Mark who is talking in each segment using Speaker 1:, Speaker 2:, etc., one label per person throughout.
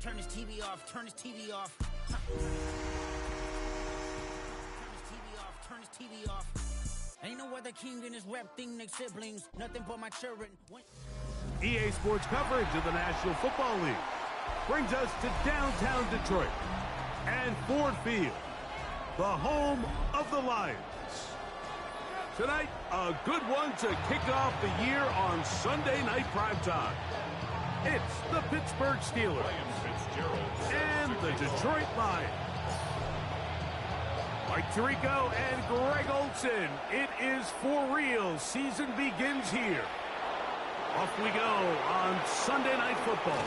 Speaker 1: Turn his TV off, turn his TV off. Turn his TV off. Ain't no other king in this rap thing, they siblings. Nothing but my children.
Speaker 2: EA Sports coverage of the National Football League brings us to downtown Detroit and Ford Field, the home of the Lions. Tonight, a good one to kick off the year on Sunday Night Primetime. It's the Pittsburgh Steelers and the Detroit Lions. Mike Tirico and Greg Olsen, it is for real. Season begins here. Off we go on Sunday Night Football.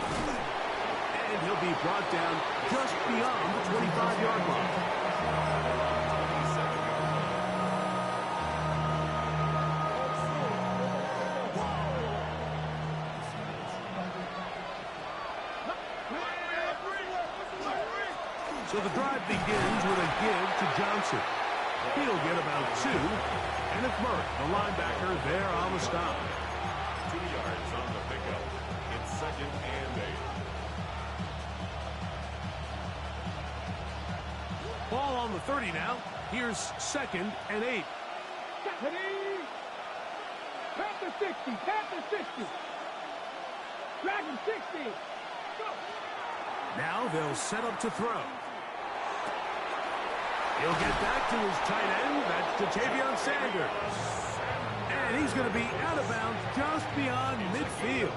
Speaker 2: And he'll be brought down just beyond the 25-yard line. So the drive begins with a give to Johnson. He'll get about 2. And it's Murray, the linebacker, there on the stop.
Speaker 3: 2 yards on the pickup. It's 2nd and 8.
Speaker 2: Ball on the 30 now. Here's 2nd and 8.
Speaker 4: Panther 60, Panther 60. Dragon 60. Go.
Speaker 2: Now they'll set up to throw. He'll get back to his tight end. That's Ja'Tavion Sanders. And he's going to be out of bounds just beyond midfield.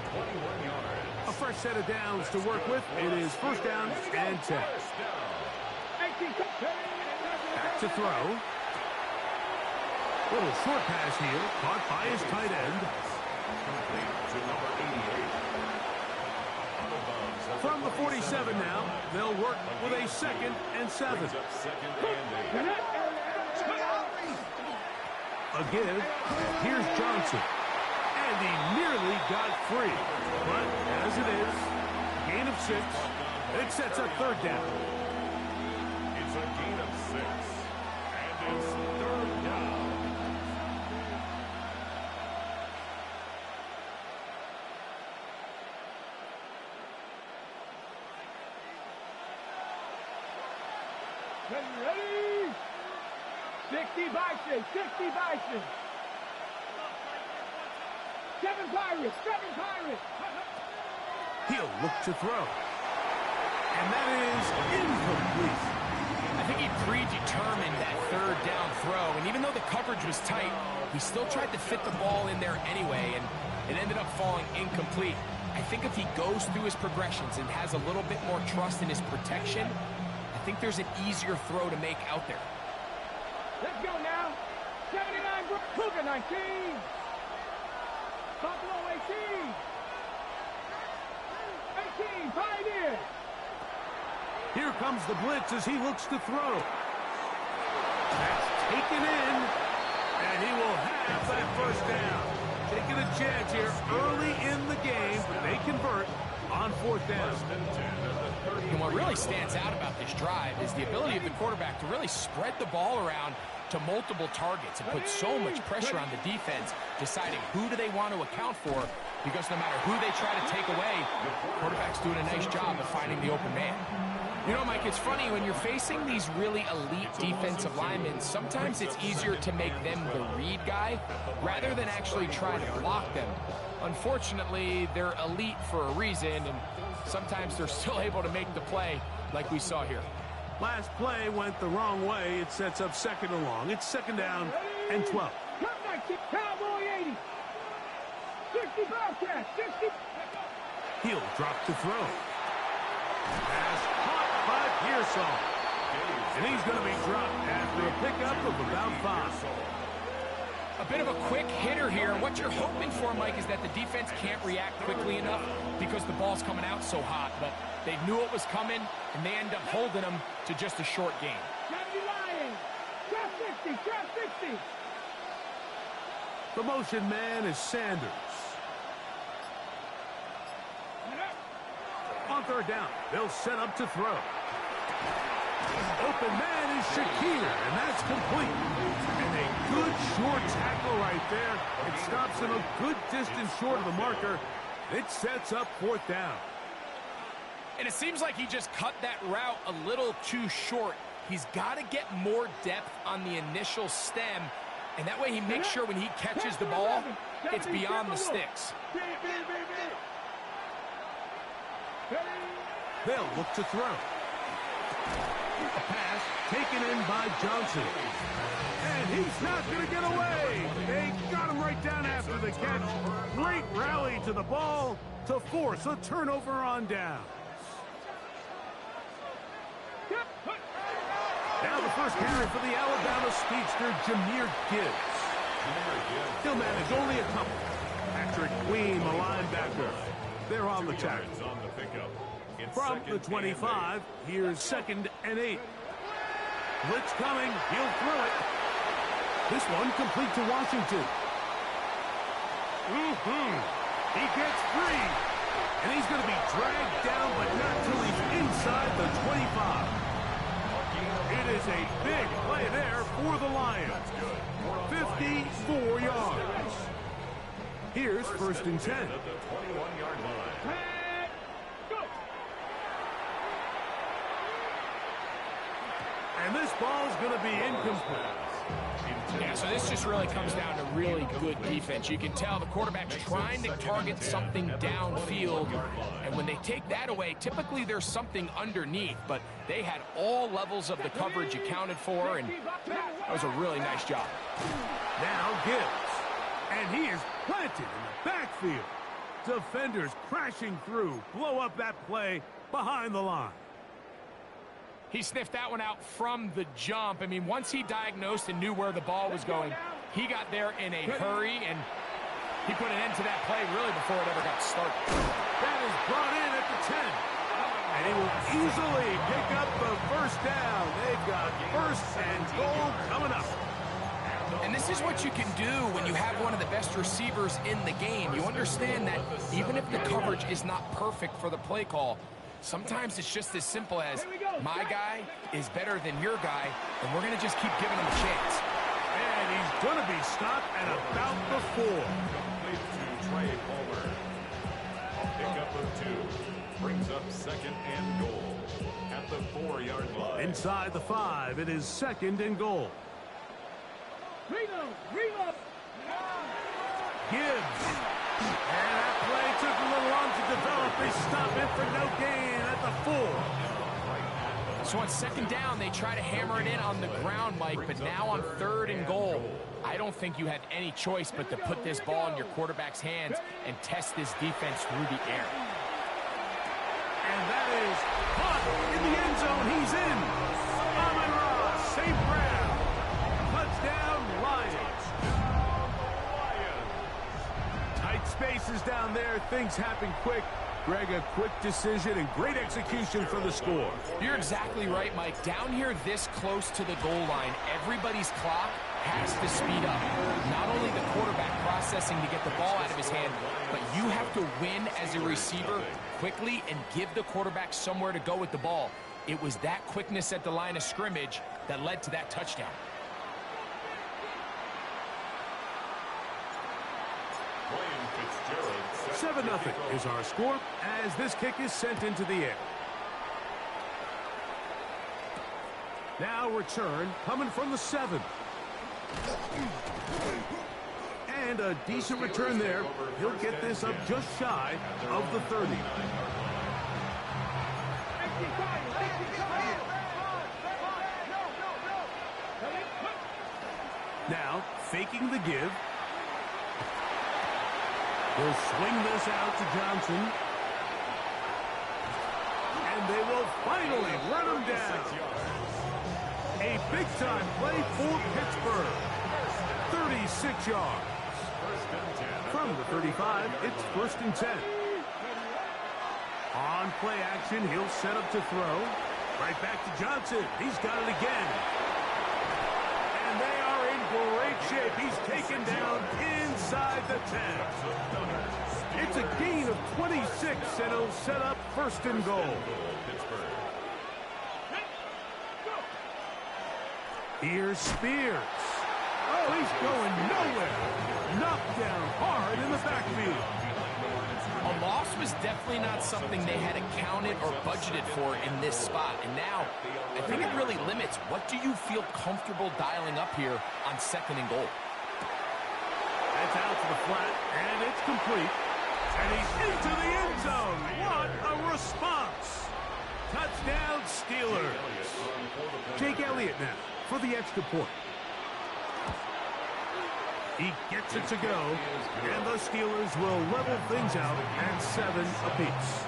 Speaker 2: A fresh set of downs to work with. It is 1st down and 10. Back to throw. Little short pass here. Caught by his tight end.
Speaker 3: To number 88.
Speaker 2: From the 47 now, they'll work with a 2nd and 7.
Speaker 3: Brings up 2nd and 8.
Speaker 2: A give. Here's Johnson. And he nearly got free. But as it is, gain of 6. It sets up 3rd down.
Speaker 3: It's a gain of 6. And it's 3rd down.
Speaker 4: Ready? 60 Bison, 60 Bison. 7 Pirates, 7 Pirates.
Speaker 2: He'll look to throw. And that is incomplete.
Speaker 5: I think he predetermined that 3rd down throw, and even though the coverage was tight, he still tried to fit the ball in there anyway, and it ended up falling incomplete. I think if he goes through his progressions and has a little bit more trust in his protection, I think there's an easier throw to make out there.
Speaker 4: Let's go now. 79 Cougar 19. Buffalo 18. 18 Pioneer.
Speaker 2: Here comes the blitz as he looks to throw. That's taken in, and he will have that 1st down. Taking a chance here early in the game, but they convert on 4th down.
Speaker 5: And what really stands out about this drive is the ability of the quarterback to really spread the ball around to multiple targets and put so much pressure on the defense, deciding who do they want to account for, because no matter who they try to take away, the quarterback's doing a nice job of finding the open man. You know, Mike, it's funny, when you're facing these really elite defensive linemen, sometimes it's easier to make them the read guy rather than actually try to block them. Unfortunately, they're elite for a reason, and sometimes they're still able to make the play like we saw here.
Speaker 2: Last play went the wrong way. It sets up 2nd and long. It's 2nd down and 12.
Speaker 4: Cowboy 80. 60 Bobcat, 60.
Speaker 2: He'll drop to throw. Pass caught by Pearsall. And he's going to be dropped after a pickup of about 5.
Speaker 5: A bit of a quick hitter here. What you're hoping for, Mike, is that the defense can't react quickly enough because the ball's coming out so hot. But they knew it was coming, and they end up holding them to just a short game.
Speaker 4: Lions. Trap 60, trap 60.
Speaker 2: The motion man is Sanders. On 3rd down, they'll set up to throw. Open man is Shakir, and that's complete. And a good short tackle right there. It stops him a good distance short of the marker. It sets up 4th down.
Speaker 5: And it seems like he just cut that route a little too short. He's got to get more depth on the initial stem, and that way he makes sure when he catches the ball, it's beyond the sticks.
Speaker 2: They'll look to throw. A pass taken in by Johnson. And he's not going to get away. They got him right down after the catch. Great rally to the ball to force a turnover on down. Now the first carry for the Alabama speedster, Jahmyr Gibbs. He'll manage only a couple. Patrick Queen, the linebacker. They're on the tackle. From the 25, here's 2nd and 8. Blitz coming. He'll throw it. This one complete to Washington. He gets free. And he's going to be dragged down, but not till he's inside the 25. It is a big play there for the Lions. 54 yards. Here's 1st and 10.
Speaker 3: At the 21-yard line.
Speaker 2: And this ball's going to be incomplete.
Speaker 5: Yeah, so this just really comes down to really good defense. You can tell the quarterback's trying to target something downfield, and when they take that away, typically there's something underneath, but they had all levels of the coverage accounted for, and that was a really nice job.
Speaker 2: Now Gibbs, and he is planted in the backfield. Defenders crashing through, blow up that play behind the line.
Speaker 5: He sniffed that one out from the jump. I mean, once he diagnosed and knew where the ball was going, he got there in a hurry, and he put an end to that play really before it ever got started.
Speaker 2: That is brought in at the 10. And he will easily pick up the first down. They've got 1st and goal coming up.
Speaker 5: And this is what you can do when you have one of the best receivers in the game. You understand that even if the coverage is not perfect for the play call, sometimes it's just as simple as my guy is better than your guy, and we're going to just keep giving him a chance.
Speaker 2: And he's going to be stopped at about the 4.
Speaker 3: Complete to Trey Palmer. Pickup of 2. Brings up 2nd and goal at the 4-yard line.
Speaker 2: Inside the 5, it is 2nd and goal. Gibbs. And that play took a little long to develop. They stop it for no gain at the 4.
Speaker 5: So on 2nd down, they try to hammer it in on the ground, Mike, but now on 3rd and goal, I don't think you had any choice but to put this ball in your quarterback's hands and test this defense through the air.
Speaker 2: And that is caught in the end zone. He's in. Amon-Ra, safe ground. Touchdown, Lions. Tight spaces down there. Things happen quick. Greg, a quick decision and great execution for the score.
Speaker 5: You're exactly right, Mike. Down here this close to the goal line, everybody's clock has to speed up. Not only the quarterback processing to get the ball out of his hand, but you have to win as a receiver quickly and give the quarterback somewhere to go with the ball. It was that quickness at the line of scrimmage that led to that touchdown.
Speaker 3: William Fitzgerald.
Speaker 2: 7-0 is our score as this kick is sent into the air. Now return coming from the 7. And a decent return there. He'll get this up just shy of the 30. Now faking the give. He'll swing this out to Johnson. And they will finally run him down. A big-time play for Pittsburgh. 36 yards. From the 35, it's 1st and 10. On play action, he'll set up to throw. Right back to Johnson. He's got it again. And they are in great shape. He's taken down inside the 10. It's a gain of 26, and he'll set up 1st and goal. Here's Spears. Oh, he's going nowhere. Knocked down hard in the backfield.
Speaker 5: A loss was definitely not something they had accounted or budgeted for in this spot. And now, I think it really limits what do you feel comfortable dialing up here on 2nd and goal.
Speaker 2: That's out to the flat, and it's complete. And he's into the end zone. What a response. Touchdown, Steelers. Jake Elliott now for the extra point. He gets it to go, and the Steelers will level things out at 7 apiece.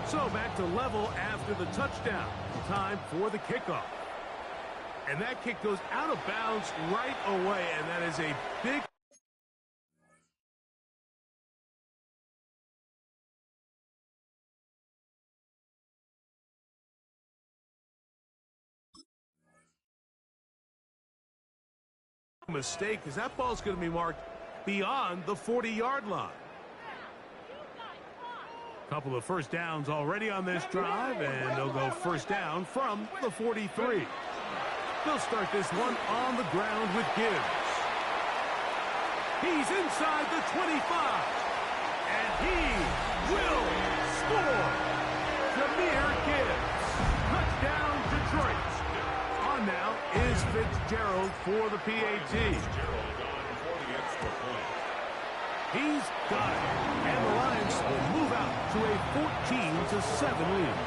Speaker 2: So back to level after the touchdown. Time for the kickoff. And that kick goes out of bounds right away, and that is a big... mistake, because that ball's going to be marked beyond the 40-yard line. Couple of first downs already on this drive, and they'll go first down from the 43. They'll start this one on the ground with Gibbs. He's inside the 25, and he will score. Jahmyr Gibbs. Touchdown, Detroit. On now is Fitzgerald for the PAT. He's got it, and the Lions will move out to a 14-7 lead.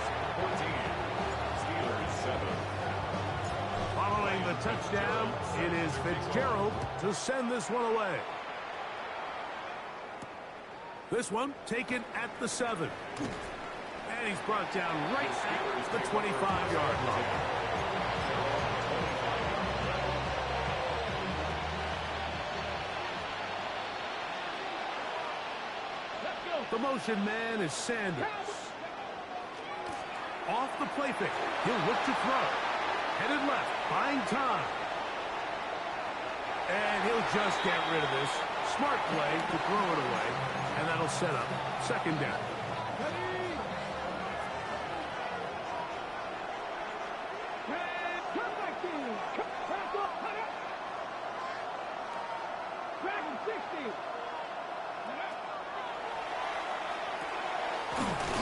Speaker 3: Steelers 7.
Speaker 2: Following the touchdown, it is Fitzgerald to send this one away. This one taken at the 7. And he's brought down right at the 25-yard line. The motion man is Sanders. Off the play fake. He'll look to throw. Headed left. Buying time. And he'll just get rid of this. Smart play to throw it away. And that'll set up 2nd down.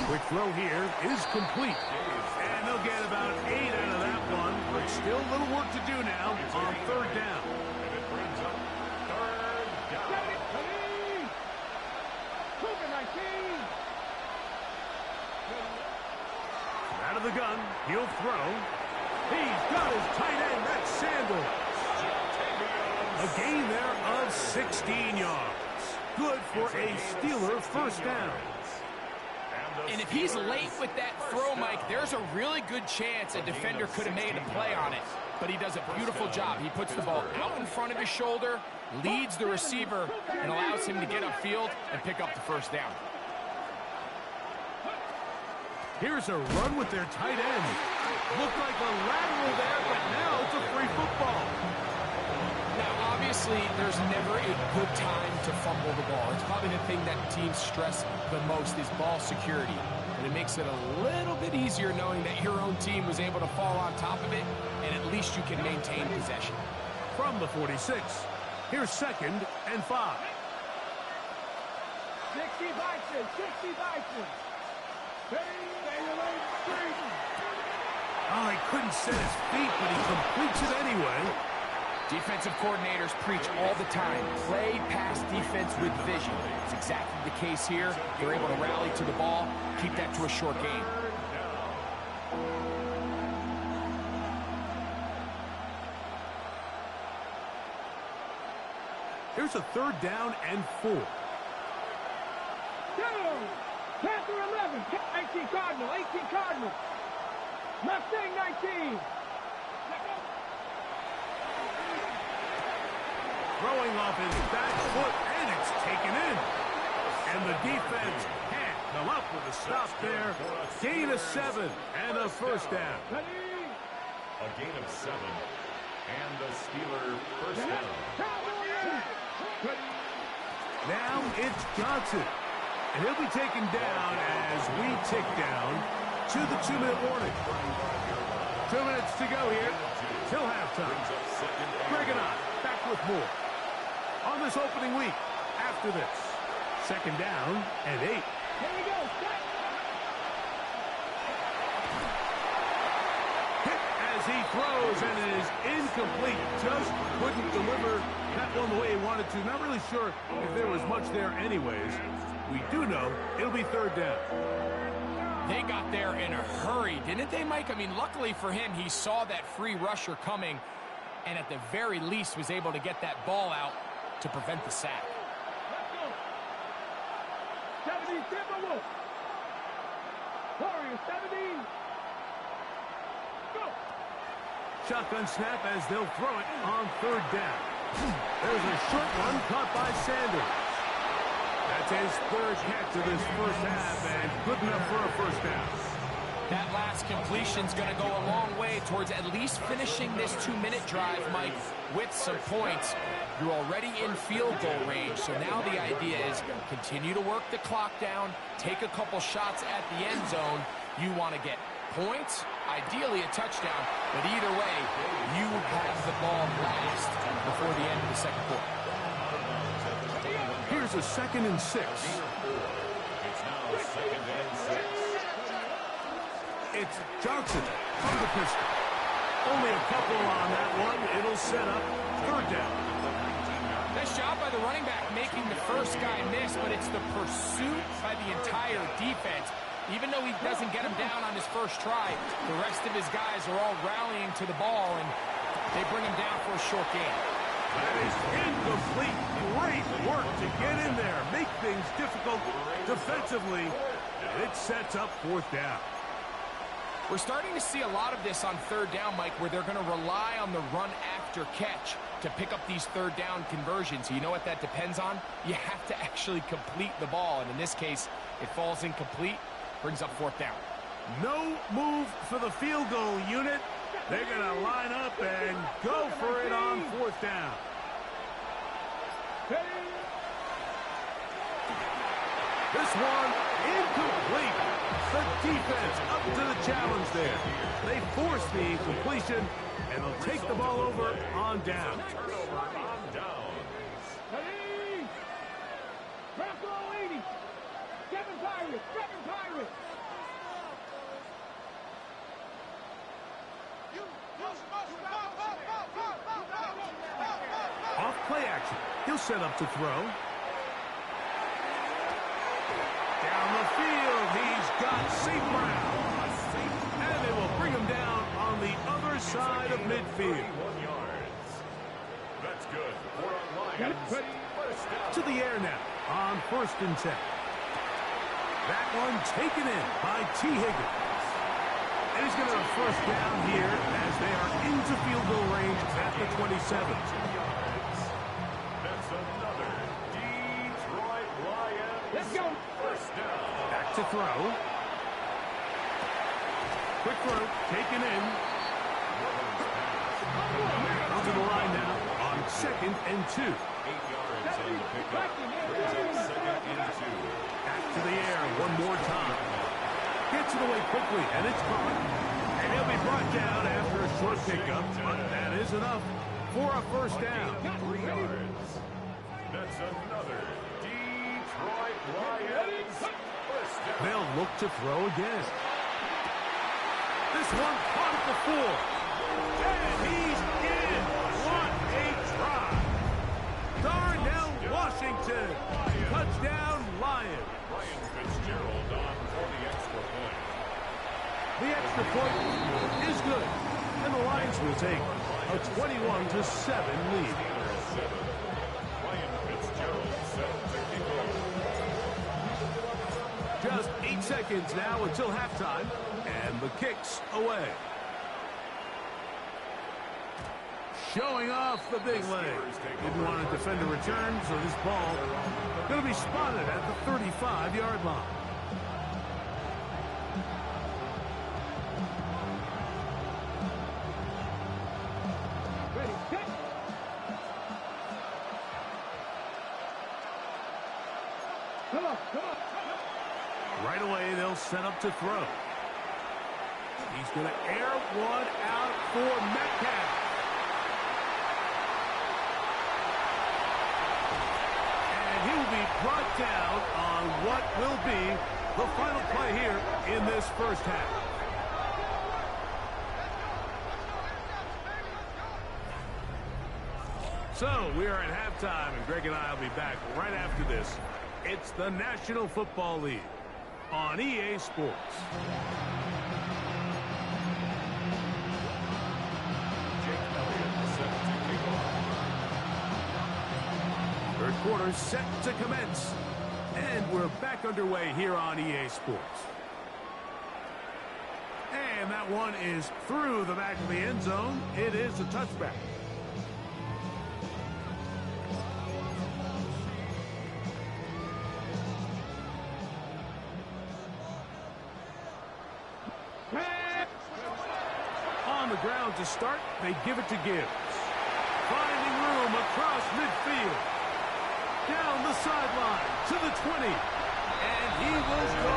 Speaker 2: Quick throw here is complete. And they'll get about 8 out of that one, but still a little work to do now on 3rd down.
Speaker 3: And it brings up 3rd down.
Speaker 2: Out of the gun, he'll throw. He's got his tight end, that's Sanders. A gain there of 16 yards. Good for a Steeler first down.
Speaker 5: And if he's late with that throw, Mike, there's a really good chance a defender could have made a play on it. But he does a beautiful job. He puts the ball out in front of his shoulder, leads the receiver, and allows him to get upfield and pick up the first down.
Speaker 2: Here's a run with their tight end. Looked like a lateral there, but now it's a free football.
Speaker 5: Now, obviously, there's never a good time to fumble the ball. It's probably the thing that teams stress the most is ball security. And it makes it a little bit easier knowing that your own team was able to fall on top of it, and at least you can maintain possession.
Speaker 2: From the 46, here's 2nd and 5.
Speaker 4: 60 Bison.
Speaker 2: Oh, he couldn't set his feet, but he completes it anyway.
Speaker 5: Defensive coordinators preach all the time, play pass defense with vision. It's exactly the case here. They're able to rally to the ball, keep that to a short game.
Speaker 2: Here's a 3rd down and 4.
Speaker 4: Panther 11, 18 Cardinal. Mustang 19.
Speaker 2: Throwing off his back foot, and it's taken in. And the defense can't come up with a stop there. Gain of 7 and a first down.
Speaker 3: A gain of 7 and the Steeler first down.
Speaker 2: Now it's Johnson. And he'll be taken down as we tick down to the 2-minute warning. 2 minutes to go here till halftime. Greg and I back with more. on this opening week after this. Second down and 8.
Speaker 4: Here we go. Set.
Speaker 2: Hit as he throws, and it is incomplete. Just couldn't deliver that one the way he wanted to. Not really sure if there was much there anyways. We do know it'll be third down.
Speaker 5: They got there in a hurry, didn't they, Mike? I mean, luckily for him, he saw that free rusher coming and at the very least was able to get that ball out to prevent the sack.
Speaker 4: Let's go. 70 Timberwolves. Warriors 17. Go.
Speaker 2: Shotgun snap as they'll throw it on third down. There's a short one caught by Sanders. That's his third catch of this first half, and good enough for a first down.
Speaker 5: That last completion's going to go a long way towards at least finishing this 2-minute drive, Mike, with some points. You're already in field goal range, so now the idea is continue to work the clock down, take a couple shots at the end zone. You want to get points, ideally a touchdown, but either way, you have the ball last before the end of the second quarter.
Speaker 2: Here's a 2nd and 6.
Speaker 3: It's now 2nd and 6.
Speaker 2: It's Johnson from the pistol. Only a couple on that one. It'll set up third down.
Speaker 5: Nice job by the running back making the first guy miss, but it's the pursuit by the entire defense. Even though he doesn't get him down on his first try, the rest of his guys are all rallying to the ball, and they bring him down for a short gain.
Speaker 2: That is incomplete. Great work to get in there. Make things difficult defensively. And it sets up fourth down.
Speaker 5: We're starting to see a lot of this on third down, Mike, where they're going to rely on the run after catch to pick up these third down conversions. You know what that depends on? You have to actually complete the ball, and in this case, it falls incomplete, brings up fourth down.
Speaker 2: No move for the field goal unit. They're going to line up and go for it on fourth down. This one incomplete. The defense up to the challenge there. They force the incompletion, and they'll take the ball over on down.
Speaker 3: Turnover on downs.
Speaker 4: Ready. Bravo 80. 7 Pirates. 7 Pirates.
Speaker 2: Off play action. He'll set up to throw. Down the field, he's got St. Brown. And they will bring him down on the other side of midfield.
Speaker 3: 41 yards. That's good. For Lions. First down.
Speaker 2: To the air now on 1st and 10. That one taken in by T. Higgins. And he's going to have first down here as they are into field goal range at the 27.
Speaker 3: That's another Detroit Lions.
Speaker 4: Let's go.
Speaker 3: First down.
Speaker 2: Back to throw. Quick throw, taken in. Onto the line now on 2nd and 2.
Speaker 3: 8 yards on the pickup. Brings up 2nd and 2.
Speaker 2: Back to the air one more time. Gets it away quickly, and it's caught. And he'll be brought down after a short pickup, but that is enough for a first down.
Speaker 3: 3 yards. That's another Detroit Lions. First down.
Speaker 2: They'll look to throw again. This one caught at the 4. And he's in. What a try. Darnell Washington. Touchdown, Lions.
Speaker 3: Ryan Fitzgerald on for the extra point.
Speaker 2: The extra point is good. And the Lions will take a 21-7 lead.
Speaker 3: Ryan Fitzgerald set to kick off.
Speaker 2: Just 8 seconds now until halftime. And the kick's away. Showing off the big leg. Didn't want to defend a return, so this ball going to be spotted at the 35-yard line.
Speaker 4: Ready. Set. Come on. Come on.
Speaker 2: Right away, they'll set up to throw. He's going to air one out for Metcalf. brought down on what will be the final play here in this first half. So we are at halftime, and Greg and I will be back right after this. It's the National Football League on EA Sports. Third quarter set to commence. And we're back underway here on EA Sports. And that one is through the back of the end zone. It is a touchback. On the ground to start, they give it to Gibbs. Finding room across midfield. Down the sideline to the 20. And he will go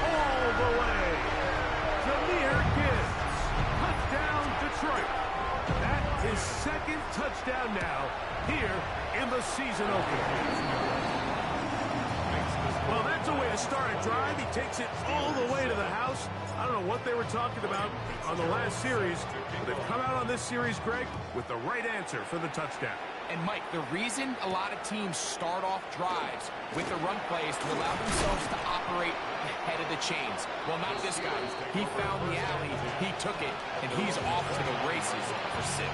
Speaker 2: all the way. Jahmyr Gibbs. Touchdown, Detroit. That is second touchdown now here in the season opener. Well, that's a way to start a drive. He takes it all the way to the house. I don't know what they were talking about on the last series, but they've come out on this series, Greg, with the right answer for the touchdown.
Speaker 5: And, Mike, the reason a lot of teams start off drives with the run plays to allow themselves to operate ahead of the chains. Well, not this guy. He found the alley, he took it, and he's off to the races for 6.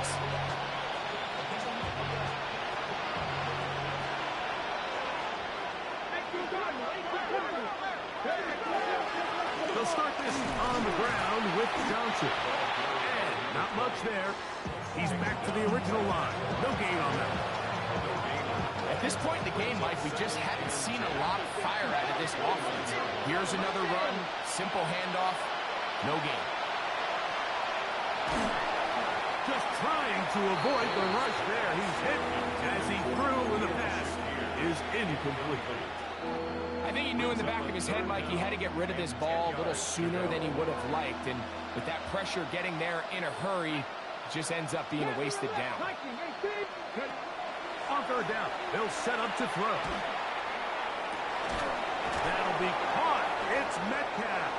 Speaker 2: They'll start this on the ground with Johnson. And not much there. He's back to the original line. No gain on that.
Speaker 5: At this point in the game, Mike, we just haven't seen a lot of fire out of this offense. Here's another run, simple handoff, no gain.
Speaker 2: Just trying to avoid the rush there. He's hit as he threw when the pass is incomplete.
Speaker 5: I think he knew in the back of his head, Mike, he had to get rid of this ball a little sooner than he would have liked. And with that pressure getting there in a hurry, it just ends up being a wasted down.
Speaker 2: On third down, they'll set up to throw. That'll be caught. It's Metcalf.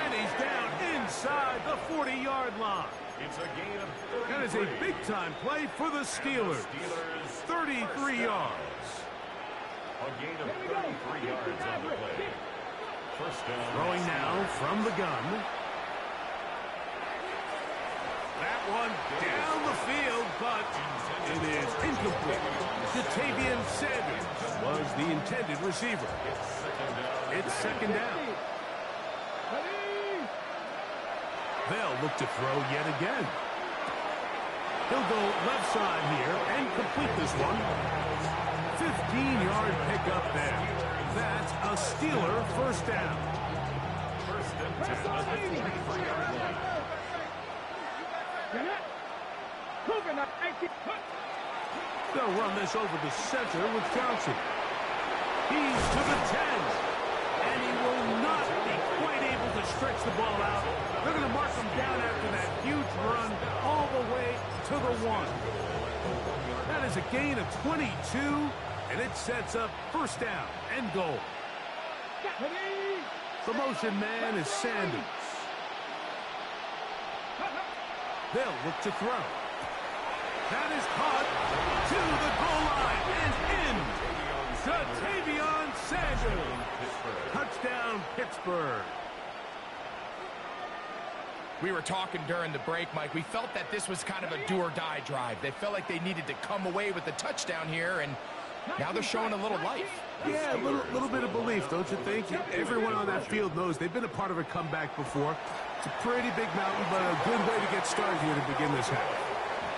Speaker 2: And he's down inside the 40-yard line.
Speaker 3: It's a gain of 33.
Speaker 2: That is a big-time play for the Steelers. 33 yards.
Speaker 3: A gain of 33 yards on the play. First down.
Speaker 2: Throwing now from the gun. That one down the field, but it is incomplete. Ja'Tavion Sanders was the intended receiver. It's second down. They'll look to throw yet again. He'll go left side here and complete this one. 15-yard pickup there. That's a Steeler first down.
Speaker 3: First and 10 at the 33-yard line.
Speaker 2: They'll run this over the center with Johnson. He's to the 10. And he will not be quite able to stretch the ball out. They're going to mark him down after that huge run all the way to the 1. That is a gain of 22, and it sets up first down and goal. The motion man is Sanders. They'll look to throw. That is caught to the goal line and in. Ja'Tavion Sanders. Touchdown, Pittsburgh.
Speaker 5: We were talking during the break, Mike. We felt that this was kind of a do-or-die drive. They felt like they needed to come away with the touchdown here, and now they're showing a little life.
Speaker 2: Yeah, a little bit of belief, don't you think? Everyone on that field knows they've been a part of a comeback before. It's a pretty big mountain, but a good way to get started here to begin this half.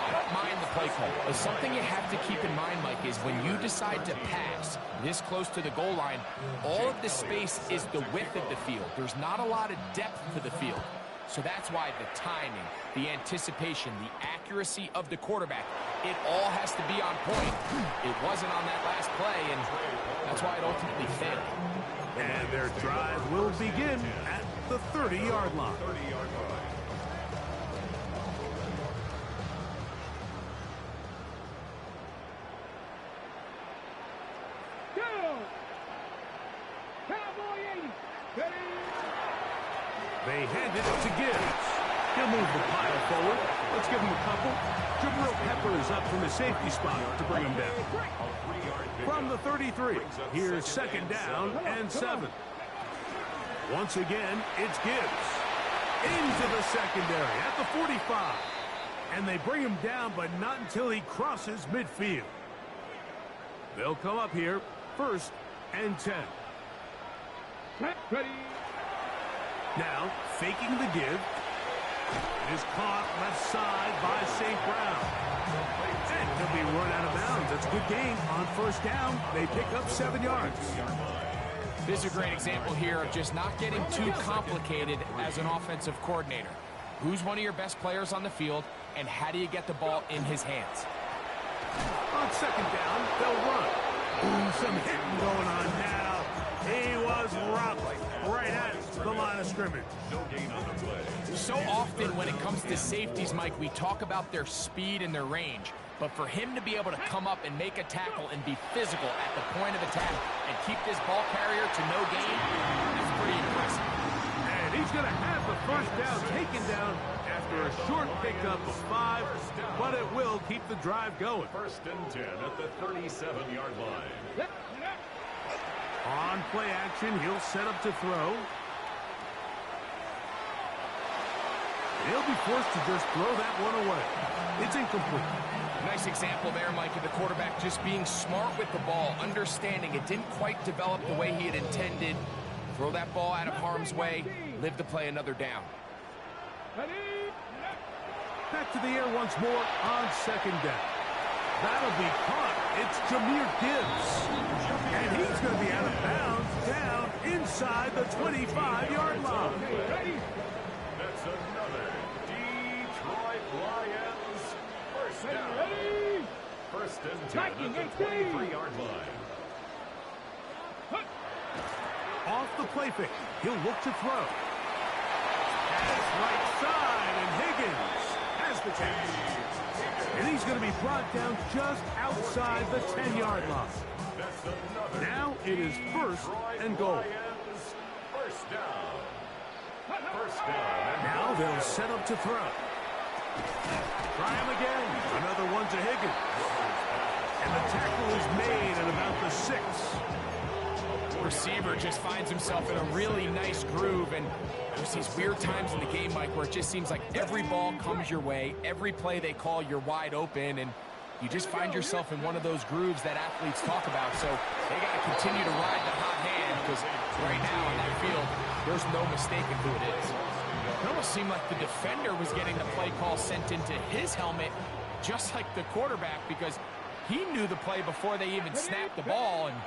Speaker 5: I don't mind the play call. But something you have to keep in mind, Mike, is when you decide to pass this close to the goal line, all of the space is the width of the field. There's not a lot of depth to the field. So that's why the timing, the anticipation, the accuracy of the quarterback, it all has to be on point. It wasn't on that last play, and that's why it ultimately failed.
Speaker 2: And their drive will begin at the 30-yard line. They handed it to Gibbs. He'll move the pile forward. Let's give him a couple. Jabril Peppers up from the safety spot to bring him down. From the 33, here's second down and 7. Once again, it's Gibbs. Into the secondary at the 45. And they bring him down, but not until he crosses midfield. They'll come up here, first and 10.
Speaker 4: Ready.
Speaker 2: Now, faking the give. It is caught left side by St. Brown. And he'll be run out of bounds. That's a good gain on first down. They pick up 7 yards.
Speaker 5: This is a great example here of just not getting too complicated as an offensive coordinator. Who's one of your best players on the field, and how do you get the ball in his hands?
Speaker 2: On second down, they'll run. Ooh, some hitting going on now. He was rocked right at the line of scrimmage.
Speaker 3: No gain on the play.
Speaker 5: So often when it comes to safeties, Mike, we talk about their speed and their range. But for him to be able to come up and make a tackle and be physical at the point of attack and keep this ball carrier to no gain, that's pretty impressive.
Speaker 2: And he's going to have the first down taken down after a short pickup of 5, but it will keep the drive going.
Speaker 3: First and 10 at the 37-yard line.
Speaker 2: On play action, he'll set up to throw. He'll be forced to just throw that one away. It's incomplete.
Speaker 5: Nice example there, Mike, of the quarterback just being smart with the ball, understanding it didn't quite develop the way he had intended. Throw that ball out of harm's way, live to play another down.
Speaker 2: Back to the air once more on second down. That'll be caught. It's Jahmyr Gibbs. And he's going to be out of bounds down inside the 25-yard line.
Speaker 3: That's another Detroit Lions first down. First and 10 at the 23-yard line.
Speaker 2: Off the play fake. He'll look to throw. Pass right side, and Higgins has the catch. And he's going to be brought down just outside the 10-yard line. Now it is first and goal.
Speaker 3: First down. First down.
Speaker 2: Now they'll set up to throw. Try him again. Another one to Higgins. And the tackle is made at about the 6.
Speaker 5: Receiver just finds himself in a really nice groove, and there's these weird times in the game, Mike, where it just seems like every ball comes your way, every play they call, you're wide open, and you just find yourself in one of those grooves that athletes talk about. So they got to continue to ride the hot hand, because right now in that field, there's no mistaking who it is. It almost seemed like the defender was getting the play call sent into his helmet, just like the quarterback, because he knew the play before they even snapped the ball, and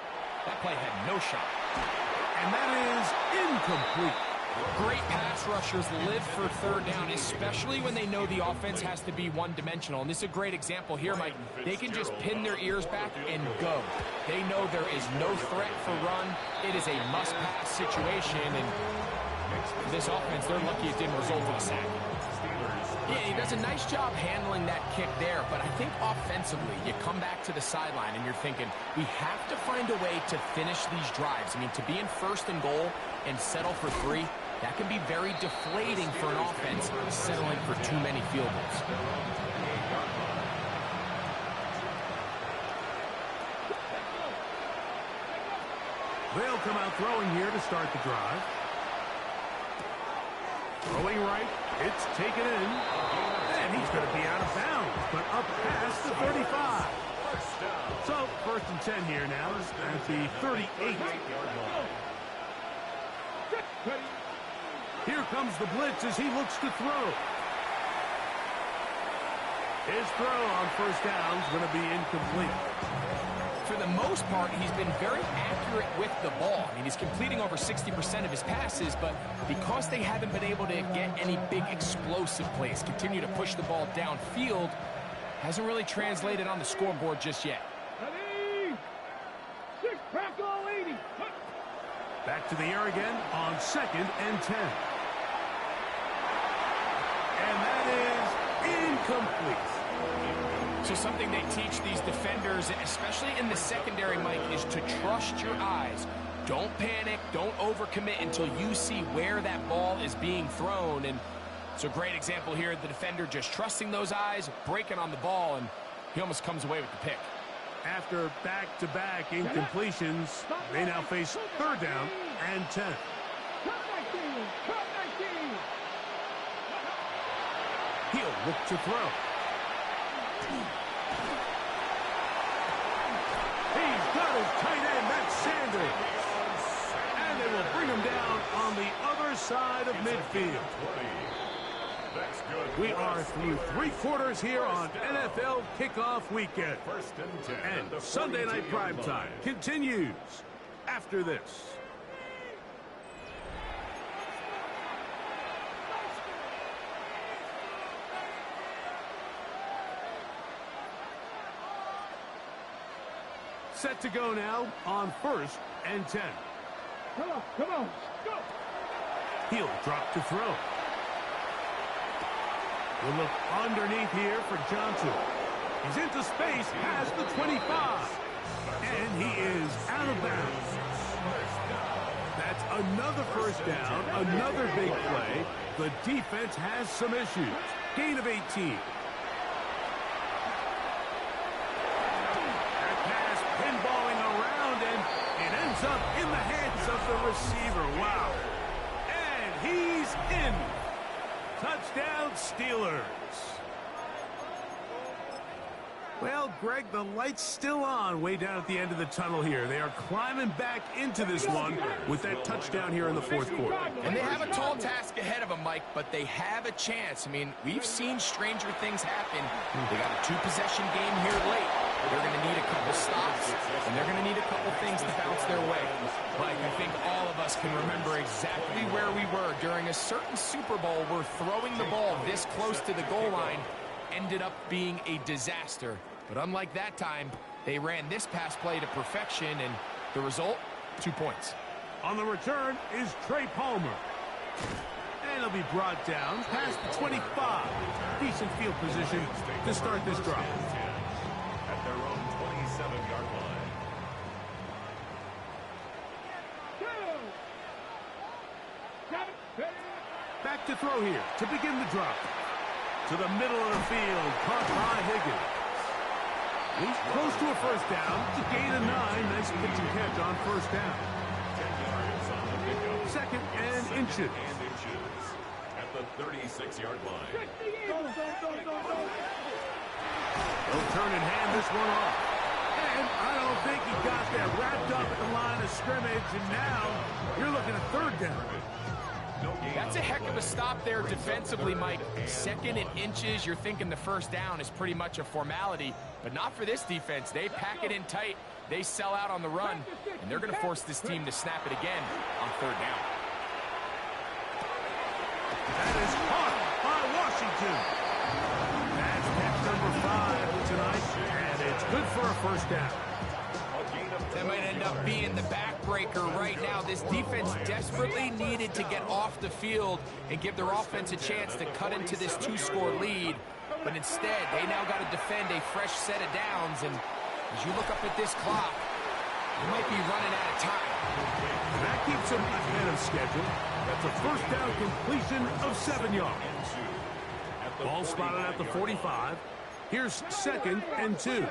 Speaker 5: that play had no shot.
Speaker 2: And that is incomplete.
Speaker 5: Great pass rushers live for third down, especially when they know the offense has to be one-dimensional. And this is a great example here, Mike. They can just pin their ears back and go. They know there is no threat for run. It is a must-pass situation, and this offense, they're lucky it didn't result in a sack. Yeah, he does a nice job handling that kick there, but I think offensively, you come back to the sideline and you're thinking, we have to find a way to finish these drives. I mean, to be in first and goal and settle for 3, that can be very deflating for an offense settling for too many field goals.
Speaker 2: They'll come out throwing here to start the drive. Throwing right, it's taken in, and he's going to be out of bounds, but up past the 35. So, first and 10 here now at the 38. Here comes the blitz as he looks to throw. His throw on first down is going to be incomplete.
Speaker 5: For the most part, he's been very accurate with the ball. I mean, he's completing over 60% of his passes, but because they haven't been able to get any big explosive plays, continue to push the ball downfield, hasn't really translated on the scoreboard just yet.
Speaker 2: Back to the air again on second and 10. And that is incomplete.
Speaker 5: So something they teach these defenders, especially in the secondary, Mike, is to trust your eyes. Don't panic, don't overcommit until you see where that ball is being thrown. And it's a great example here, the defender just trusting those eyes, breaking on the ball, and he almost comes away with the pick.
Speaker 2: After back-to-back incompletions, they now face 3rd down and 10. He'll look to throw. He's got his tight end, that's Sanders. And they will bring him down on the other side of midfield. We are through 3 quarters here on NFL Kickoff Weekend. And Sunday Night Primetime continues after this. Set to go now on 1st and 10.
Speaker 4: Come on, go!
Speaker 2: He'll drop to throw. We'll look underneath here for Johnson. He's into space past the 25. And he is out of bounds. That's another 1st down, another big play. The defense has some issues. Gain of 18. Up in the hands of the receiver. Wow. And he's in. Touchdown, Steelers. Well, Greg, the light's still on way down at the end of the tunnel here. They are climbing back into this one with that touchdown here in the 4th quarter.
Speaker 5: And they have a tall task ahead of them, Mike, but they have a chance. I mean, we've seen stranger things happen. They got a 2-possession game here late. They're going to need a couple stops, and they're going to need a couple things to bounce their way. Mike, I think all of us can remember exactly where we were during a certain Super Bowl where throwing the ball this close to the goal line ended up being a disaster. But unlike that time, they ran this pass play to perfection, and the result, 2 points.
Speaker 2: On the return is Trey Palmer. And he'll be brought down past the 25. Decent field position to start this drive.
Speaker 3: At their own 27-yard line.
Speaker 2: Back to throw here to begin the drop. To the middle of the field, caught by Higgins. He's close to a 1st down. It's a gain of 9. Nice pitch and catch on 1st down.
Speaker 3: 10 yards on the pickup.
Speaker 2: 2nd and inches.
Speaker 3: At the 36-yard line.
Speaker 2: They'll turn and hand this one off. And I don't think he got that wrapped up at the line of scrimmage. And now you're looking at 3rd down.
Speaker 5: That's a heck of a stop there defensively, Mike. 2nd and inches, you're thinking the 1st down is pretty much a formality, but not for this defense. They pack it in tight, they sell out on the run, and they're going to force this team to snap it again on 3rd down.
Speaker 2: That is caught by Washington. That's catch number 5 tonight, and it's good for a 1st down.
Speaker 5: That might end up being the backbreaker right now. This defense desperately needed to get off the field and give their offense a chance to cut into this 2-score lead. But instead, they now got to defend a fresh set of downs. And as you look up at this clock, you might be running out of time.
Speaker 2: That keeps them ahead of schedule. That's a 1st down completion of 7 yards. Ball spotted at the 45. Here's 2nd and 2.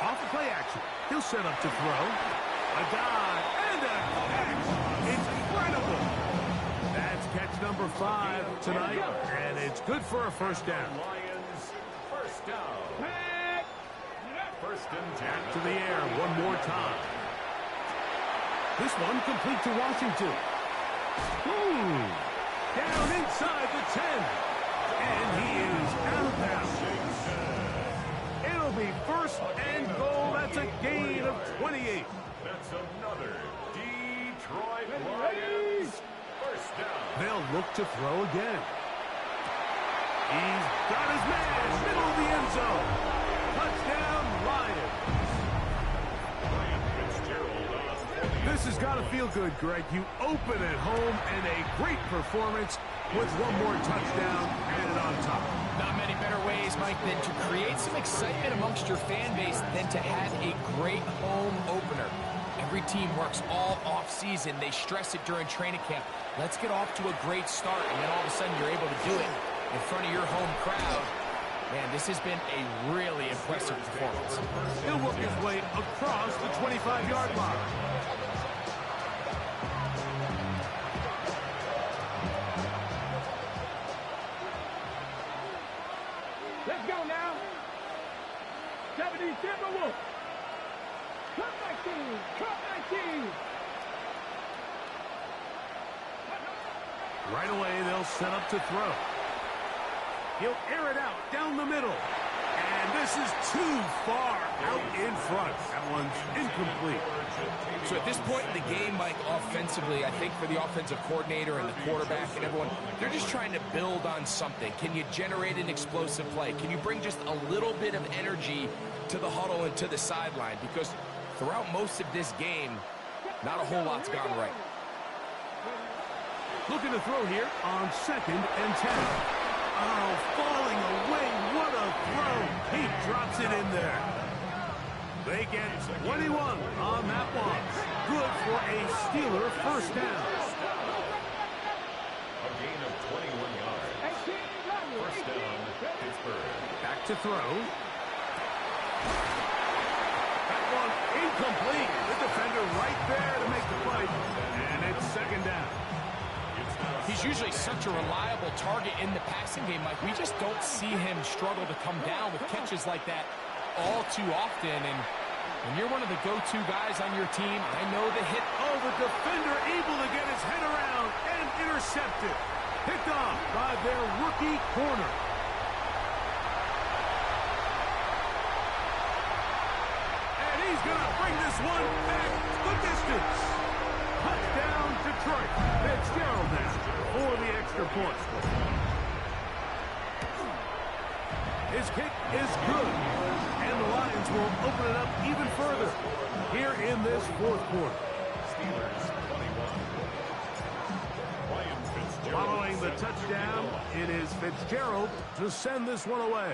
Speaker 2: Off the play action. He'll set up to throw. A dive and a catch. Incredible. That's catch number 5 tonight, and it's good for a 1st down.
Speaker 3: Lions, 1st down. 1st and 10.
Speaker 2: Back to the air one more time. This one complete to Washington. Down inside the 10. And he is out of bounds. It'll be 1st and goal. That's a gain of 28.
Speaker 3: That's another Detroit Lions 1st down.
Speaker 2: They'll look to throw again. He's got his man, middle of the end zone. Touchdown, Lions.
Speaker 3: Ryan Fitzgerald on 40.
Speaker 2: This has got to feel good, Greg. You open at home and a great performance with one more touchdown added on top.
Speaker 5: Not many better ways, Mike, than to create some excitement amongst your fan base than to have a great home opener. Every every team works all off-season. They stress it during training camp. Let's get off to a great start, and then all of a sudden you're able to do it in front of your home crowd. Man, this has been a really impressive performance.
Speaker 2: He'll work his way across the 25-yard line.
Speaker 4: Let's go now. 70 Timberwolves. Cut 19. Cut 19.
Speaker 2: Right away, they'll set up to throw. He'll air it out down the middle. And this is too far out in front. That one's incomplete.
Speaker 5: So at this point in the game, Mike, offensively, I think for the offensive coordinator and the quarterback and everyone, they're just trying to build on something. Can you generate an explosive play? Can you bring just a little bit of energy to the huddle and to the sideline? Because throughout most of this game, not a whole lot's gone right.
Speaker 2: Looking to throw here on 2nd and 10. Oh, falling away. What a throw. He drops it in there. They get 21 on that one. Good for a Steeler first down.
Speaker 3: A gain of 21 yards. First down, Pittsburgh.
Speaker 2: Back to throw. That one incomplete. The defender right there to make the play. And it's 2nd down.
Speaker 5: He's usually such a reliable target in the passing game, Mike. We just don't see him struggle to come down with catches like that all too often. And when you're one of the go-to guys on your team, I know the hit.
Speaker 2: Oh, the defender able to get his head around and intercepted. Picked off by their rookie corner. And he's going to bring this one back the distance. Touchdown, Detroit. Fitzgerald now for the extra point. His kick is good. And the Lions will open it up even further here in this 4th quarter.
Speaker 3: Steelers 21. Ryan Fitzgerald.
Speaker 2: Following the touchdown, it is Fitzgerald to send this one away.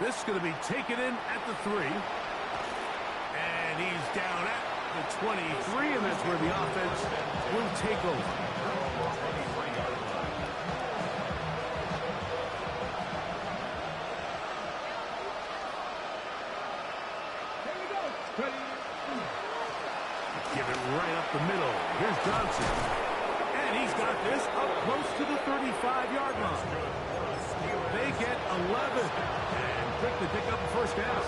Speaker 2: This is going to be taken in at the 3. And he's down at the 23, and that's where the offense will take over. Give it right up the middle. Here's Johnson. And he's got this up close to the 35-yard line. They get 11 and quickly pick up a first down.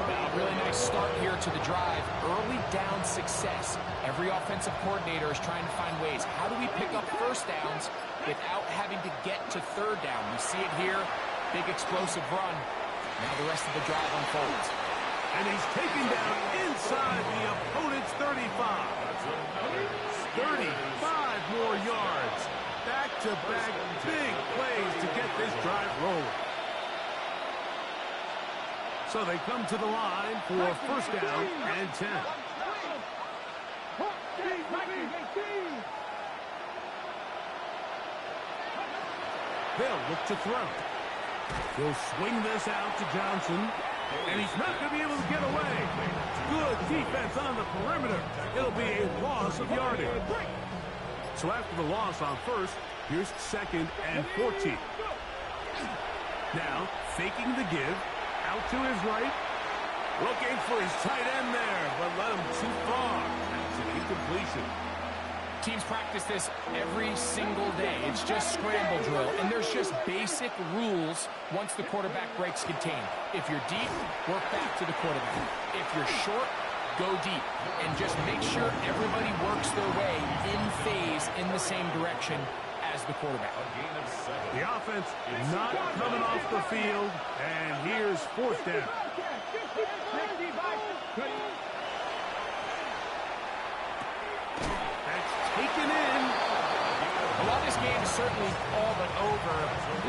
Speaker 5: A really nice start here to the drive. Early down success. Every offensive coordinator is trying to find ways. How do we pick up first downs without having to get to 3rd down? We see it here. Big explosive run. Now the rest of the drive unfolds.
Speaker 2: And he's taken down inside the opponent's 35. 35 more yards. Back-to-back big plays to get this drive rolling. So they come to the line for first down and 10. They'll look to throw. He'll swing this out to Johnson. And he's not going to be able to get away. Good defense on the perimeter. It'll be a loss of yardage. So after the loss on first, here's 2nd and 14. Now, faking the give. Out to his right. Looking for his tight end there, but led him too far. That's an incompletion.
Speaker 5: Teams practice this every single day. It's just scramble drill, and there's just basic rules once the quarterback breaks contain. If you're deep, work back to the quarterback. If you're short, go deep. And just make sure everybody works their way in phase in the same direction as the quarterback.
Speaker 2: The offense not coming off the field, and here's 4th down. That's taken in.
Speaker 5: While this game is certainly all but over,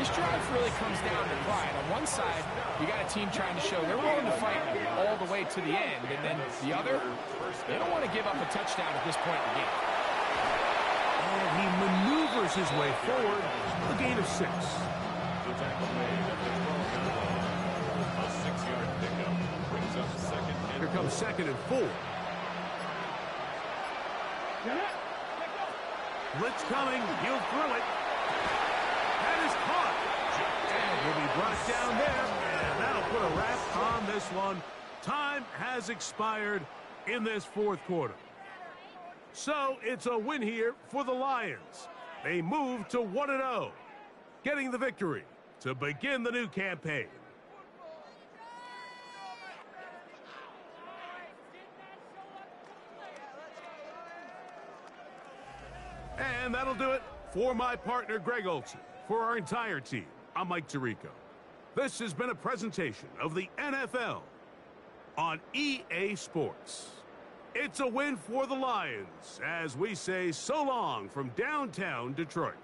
Speaker 5: this drive really comes down to pride. On one side, you got a team trying to show they're willing to fight all the way to the end, and then the other, they don't want to give up a touchdown at this point in the game.
Speaker 2: And he maneuvers his way forward. A gain of 6.
Speaker 3: The tackle made at the 12-yard line. A 6-yard pickup brings up 2nd and
Speaker 2: comes 2nd and 4. Blitz coming. He'll throw it. That is caught. And will be brought down there. And that'll put a wrap on this one. Time has expired in this 4th quarter. So it's a win here for the Lions. They move to 1-0, getting the victory to begin the new campaign. And that'll do it for my partner, Greg Olsen. For our entire team, I'm Mike Tirico. This has been a presentation of the NFL on EA Sports. It's a win for the Lions as we say so long from downtown Detroit.